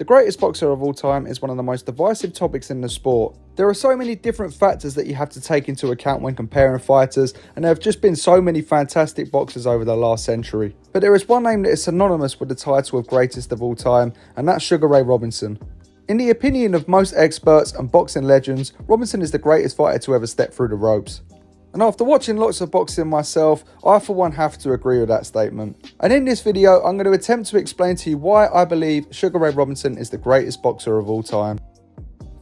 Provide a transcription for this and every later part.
The greatest boxer of all time is one of the most divisive topics in the sport. There are so many different factors that you have to take into account when comparing fighters, and there have just been so many fantastic boxers over the last century. But there is one name that is synonymous with the title of greatest of all time, and that's Sugar Ray Robinson. In the opinion of most experts and boxing legends, Robinson is the greatest fighter to ever step through the ropes. And after watching lots of boxing myself, I for one have to agree with that statement. And in this video, I'm going to attempt to explain to you why I believe Sugar Ray Robinson is the greatest boxer of all time.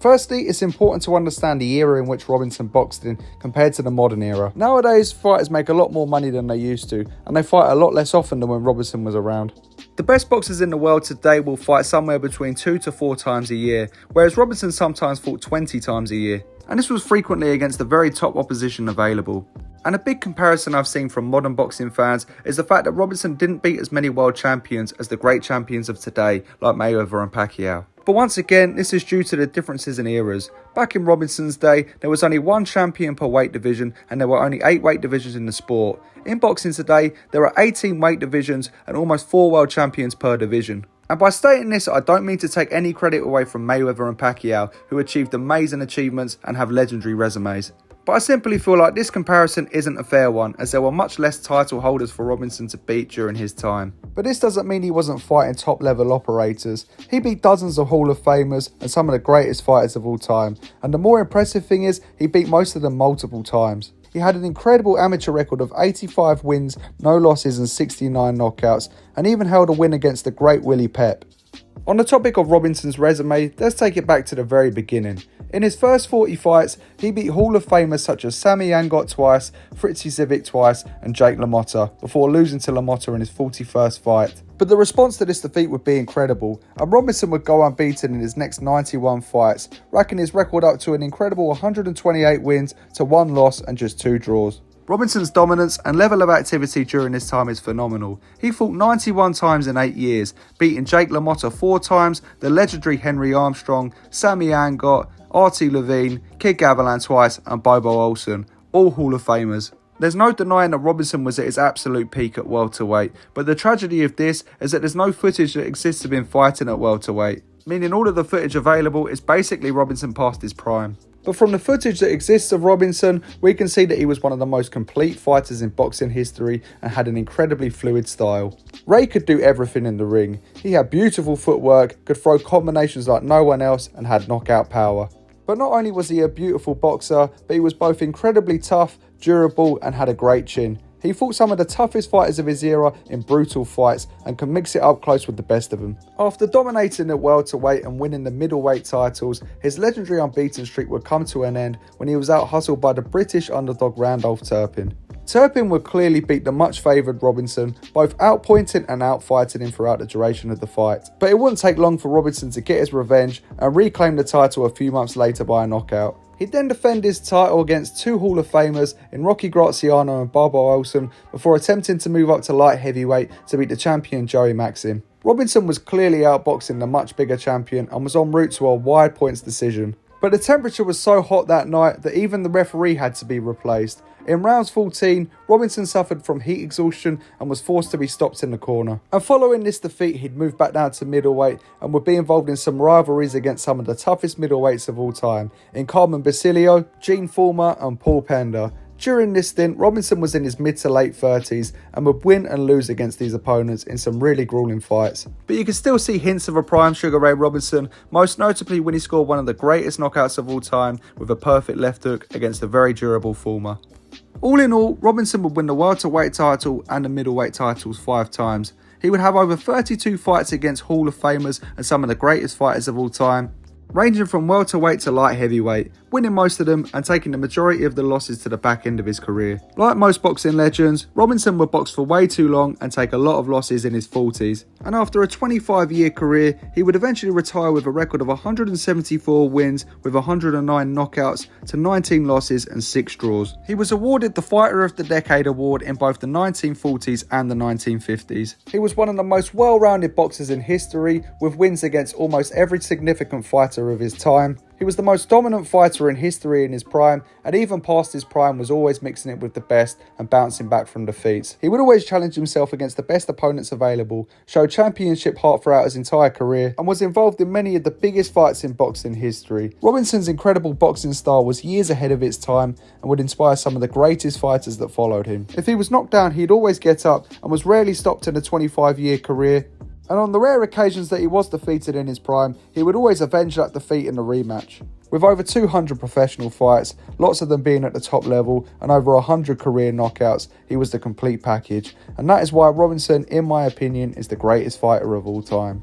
Firstly, it's important to understand the era in which Robinson boxed in compared to the modern era. Nowadays, fighters make a lot more money than they used to, and they fight a lot less often than when Robinson was around. The best boxers in the world today will fight somewhere between 2 to 4 times a year, whereas Robinson sometimes fought 20 times a year. And this was frequently against the very top opposition available. And a big comparison I've seen from modern boxing fans is the fact that Robinson didn't beat as many world champions as the great champions of today, like Mayweather and Pacquiao. But once again, this is due to the differences in eras. Back in Robinson's day, there was only one champion per weight division and there were only 8 weight divisions in the sport. In boxing today, there are 18 weight divisions and almost 4 world champions per division. And by stating this, I don't mean to take any credit away from Mayweather and Pacquiao, who achieved amazing achievements and have legendary resumes. But I simply feel like this comparison isn't a fair one, as there were much less title holders for Robinson to beat during his time. But this doesn't mean he wasn't fighting top level operators. He beat dozens of Hall of Famers and some of the greatest fighters of all time. And the more impressive thing is, he beat most of them multiple times. He had an incredible amateur record of 85 wins, no losses and 69 knockouts, and even held a win against the great Willie Pep. On the topic of Robinson's resume, let's take it back to the very beginning. In his first 40 fights, he beat Hall of Famers such as Sammy Langford twice, Fritzy Zivit twice, and Jake LaMotta, before losing to LaMotta in his 41st fight. But the response to this defeat would be incredible, and Robinson would go unbeaten in his next 91 fights, racking his record up to an incredible 128 wins to 1 loss and just 2 draws. Robinson's dominance and level of activity during this time is phenomenal. He fought 91 times in 8 years, beating Jake LaMotta 4 times, the legendary Henry Armstrong, Sammy Langford, Artie Levine, Kid Gavilan twice, and Bobo Olsen, all Hall of Famers. There's no denying that Robinson was at his absolute peak at welterweight, but the tragedy of this is that there's no footage that exists of him fighting at welterweight, meaning all of the footage available is basically Robinson past his prime. But from the footage that exists of Robinson, we can see that he was one of the most complete fighters in boxing history and had an incredibly fluid style. Ray could do everything in the ring. He had beautiful footwork, could throw combinations like no one else, and had knockout power. But not only was he a beautiful boxer, but he was both incredibly tough, durable, and had a great chin. He fought some of the toughest fighters of his era in brutal fights and could mix it up close with the best of them. After dominating at welterweight and winning the middleweight titles, his legendary unbeaten streak would come to an end when he was out-hustled by the British underdog Randolph Turpin. Turpin would clearly beat the much favoured Robinson, both outpointing and outfighting him throughout the duration of the fight. But it wouldn't take long for Robinson to get his revenge and reclaim the title a few months later by a knockout. He'd then defend his title against 2 Hall of Famers in Rocky Graziano and Bobo Olsen before attempting to move up to light heavyweight to beat the champion Joey Maxim. Robinson was clearly outboxing the much bigger champion and was en route to a wide points decision. But the temperature was so hot that night that even the referee had to be replaced. In rounds 14, Robinson suffered from heat exhaustion and was forced to be stopped in the corner. And following this defeat, he'd moved back down to middleweight and would be involved in some rivalries against some of the toughest middleweights of all time, in Carmen Basilio, Gene Fullmer and Paul Pender. During this stint, Robinson was in his mid to late 30s and would win and lose against these opponents in some really grueling fights. But you can still see hints of a prime Sugar Ray Robinson, most notably when he scored one of the greatest knockouts of all time with a perfect left hook against a very durable Fullmer. All in all, Robinson would win the welterweight title and the middleweight titles 5 times. He would have over 32 fights against Hall of Famers and some of the greatest fighters of all time, ranging from welterweight to light heavyweight, winning most of them and taking the majority of the losses to the back end of his career. Like most boxing legends, Robinson would box for way too long and take a lot of losses in his 40s. And after a 25-year career, he would eventually retire with a record of 174 wins with 109 knockouts to 19 losses and 6 draws. He was awarded the Fighter of the Decade award in both the 1940s and the 1950s. He was one of the most well-rounded boxers in history, with wins against almost every significant fighter fighter of his time. He was the most dominant fighter in history in his prime, and even past his prime was always mixing it with the best and bouncing back from defeats. He would always challenge himself against the best opponents available, showed championship heart throughout his entire career, and was involved in many of the biggest fights in boxing history. Robinson's incredible boxing style was years ahead of its time and would inspire some of the greatest fighters that followed him. If he was knocked down, he'd always get up and was rarely stopped in a 25-year career. And on the rare occasions that he was defeated in his prime, he would always avenge that defeat in the rematch. With over 200 professional fights, lots of them being at the top level, and over 100 career knockouts, he was the complete package. And that is why Robinson, in my opinion, is the greatest fighter of all time.